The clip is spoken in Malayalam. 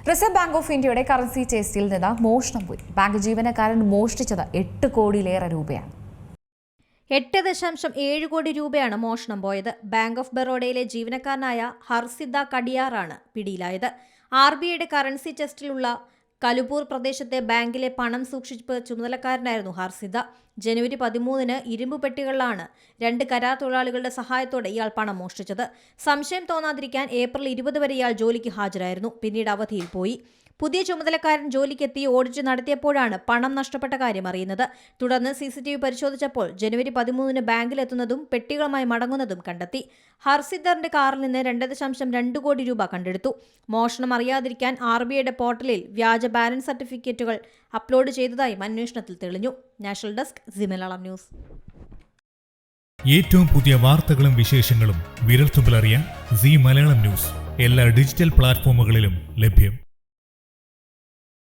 റിസർവ് ബാങ്ക് ഓഫ് ഇന്ത്യയുടെ കറൻസി ചെസ്റ്റിൽ നിന്ന് മോഷണം പോയി. ബാങ്ക് ജീവനക്കാരൻ മോഷ്ടിച്ചത് 8 കോടിയിലേറെ രൂപയാണ്. 8.7 കോടി രൂപയാണ് മോഷണം പോയത്. ബാങ്ക് ഓഫ് ബറോഡയിലെ ജീവനക്കാരനായ ഹർസിദ കടിയാറാണ് പിടിയിലായത്. RBIയുടെ കറൻസി ചെസ്റ്റിലുള്ള കലുപൂർ പ്രദേശത്തെ ബാങ്കിലെ പണം സൂക്ഷിപ്പ് ചുമതലക്കാരനായിരുന്നു ഹർസിദ. ജനുവരി 13-ന് ഇരുമ്പ് പെട്ടികളിലാണ് 2 കരാർ തൊഴിലാളികളുടെ സഹായത്തോടെ ഇയാൾ പണം മോഷ്ടിച്ചത്. സംശയം തോന്നാതിരിക്കാൻ ഏപ്രിൽ 20 വരെ ഇയാൾ ജോലിക്ക് ഹാജരായിരുന്നു. പിന്നീട് അവധിയിൽ പോയി. പുതിയ ചുമതലക്കാരൻ ജോലിക്കെത്തി ഓഡിറ്റ് നടത്തിയപ്പോഴാണ് പണം നഷ്ടപ്പെട്ട കാര്യം അറിയുന്നത്. തുടർന്ന് CCTV പരിശോധിച്ചപ്പോൾ ജനുവരി 13-ന് ബാങ്കിലെത്തുന്നതും പെട്ടികളുമായി മടങ്ങുന്നതും കണ്ടെത്തി. ഹർസിദറിന്റെ കാറിൽ നിന്ന് 2.2 കോടി രൂപ കണ്ടെടുത്തു. മോഷണം അറിയാതിരിക്കാൻ RBIയുടെ പോർട്ടലിൽ വ്യാജ ബാലൻസ് സർട്ടിഫിക്കറ്റുകൾ അപ്ലോഡ് ചെയ്തതായും അന്വേഷണത്തിൽ തെളിഞ്ഞു. National desk C Malayalam news. ഏറ്റവും പുതിയ വാർത്തകളും വിശേഷങ്ങളും വിരൽത്തുമ്പിലറിയാൻ സി മലയാളം ന്യൂസ് എല്ലാ ഡിജിറ്റൽ പ്ലാറ്റ്ഫോമുകളിലും ലഭ്യം.